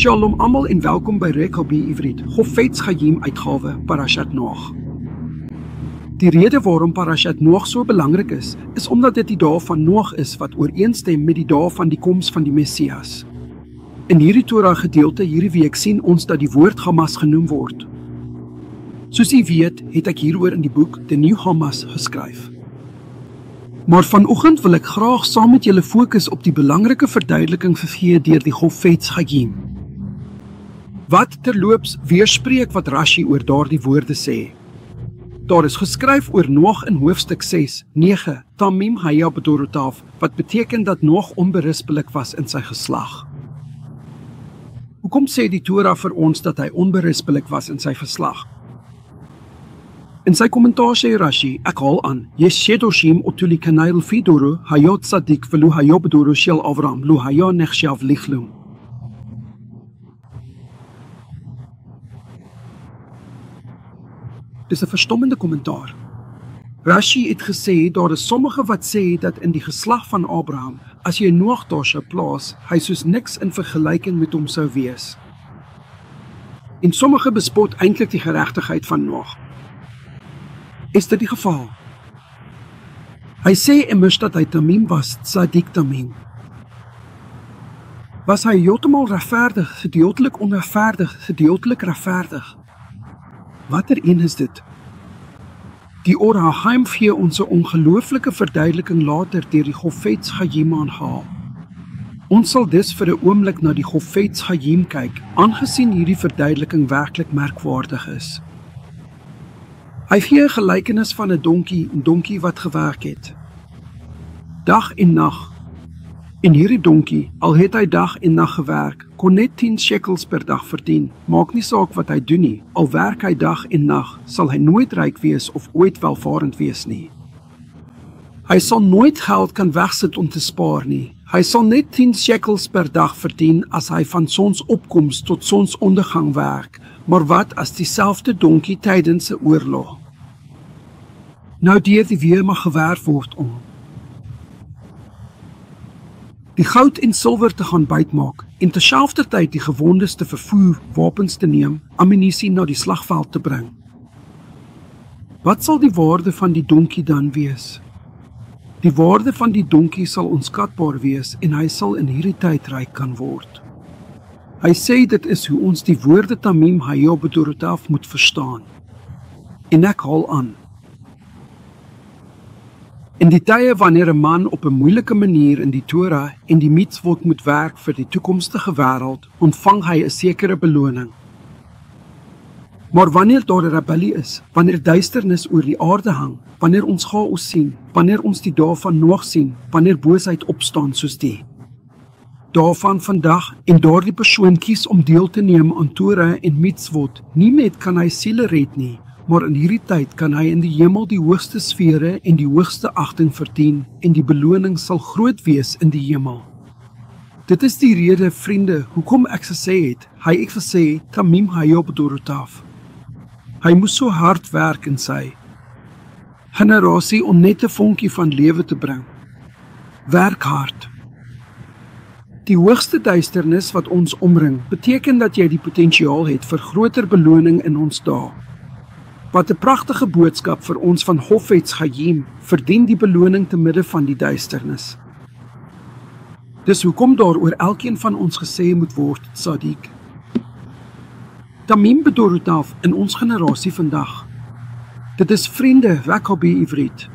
Shalom almal en welkom by Rekabi Ivrit, Chofetz Chaim uitgawe Parashat Noach. Die rede waarom Parashat Noach so belangrik is omdat dit die dae van Noach is wat ooreenstem met die dae van die koms van die Messias. In hierdie Torah gedeelte hierdie week sien ons dat die woord Hamas genoem word. Soos jy weet, het ek hieroor in die boek The New Hamas geskryf. Maar vanoggend wil ek graag saam met julle fokus op die belangrike verduideliking gegee deur die Chofetz Chaim. Wat terloops weerspreek wat Rashi oor daardie woorde sê. Daar is geskryf oor Noach in hoofstuk 6:9, Tamim haya bedorotav, wat beteken dat Noach onberispelik was in sy geslag. Hoekom sê die Torah vir ons dat hy onberispelik was in sy geslag? In sy kommentaar sê Rashi, ek haal aan, Yeshedoshim otuli kanail fidoro, hayot sadik velu hayobdoro shel Avram, lu haya nechshav lichlum. Dis 'n verstommende kommentaar. Rashi het gesê, daar is sommige wat sê dat in die geslag van Abraham, as jy Noach daar sou plaas, hy soos niks in vergelyking met hom sou wees. En sommige bespot eintlik die geregtigheid van Noach. Is dit die geval? Hy sê immers dat hy Tamim was, Tzadik Tamim. Was hy heeltemal regverdig, gedeeltelik onregverdig, gedeeltelik regverdig? Watter een is dit? Die Or HaChaim gee ons 'n ongelooflike verduideliking later deur die Chofetz Chaim aangehaal. Ons sal dus vir 'n oomblik na die Chofetz Chaim kyk, aangesien hierdie verduideliking werklik merkwaardig is. Hy gee 'n gelykenis van 'n donkie wat gewerk het. Dag en nag. En hierdie donkie, al het hy dag en nag gewerk, kon net 10 shekels per dag verdien. Maak nie saak wat hy doen nie, al werk hy dag en nag, sal hy nooit ryk wees of ooit welvarend wees nie. Hy sal nooit geld kan wegsit om te spaar nie. Hy sal net 10 shekels per dag verdien as hy van sonsopkoms tot sonsondergang werk. Maar wat as dieselfde donkie tydens 'n oorlog? Nou deur die weer mag gewerf word om die goud en silwer te gaan bytmaak en terselfdertyd die gewondes te vervoer, wapens te neem, ammunisie na die slagveld te bring. Wat sal die waarde van die donkie dan wees? Die waarde van die donkie sal onskatbaar wees en hy sal in hierdie tyd ryk kan word. Hy sê dit is hoe ons die woorde Tamim haya bedorotav moet verstaan. En ek haal aan. In die tye wanneer 'n man op 'n moeilike manier in die Torah en die mitzvot moet werk vir die toekomstige wêreld, ontvang hy 'n sekere beloning. Maar wanneer daar 'n rebellie is, wanneer duisternis oor die aarde hang, wanneer ons chaos sien, wanneer ons die dae van Noach sien, wanneer boosheid opstaan soos die daarvan vandag en daardie persoon kies om deel te neem aan Torah en mitzvot, nie net kan hy siele red nie, maar in hierdie tyd kan hy in die hemel die hoogste sfere en die hoogste agting verdien en die beloning sal groot wees in die hemel. Dit is die rede, vriende, hoekom ek gesê het, hy het gesê, Tamim haya bedorotav. Hy moes so hard werk in sy generasie om net 'n vonkie van lewe te bring. Werk hard. Die hoogste duisternis wat ons omring, beteken dat jy die potensiaal het vir groter beloning in ons dae. Wat 'n pragtige boodskap vir ons van Chofetz Chaim, verdien die beloning te midde van die duisternis. Dis hoekom daar oor elkeen van ons gesê moet word, Tzadik. Tamim bedorotav in ons generasie vandag. Dit is vriende, Rekabi Ivrit.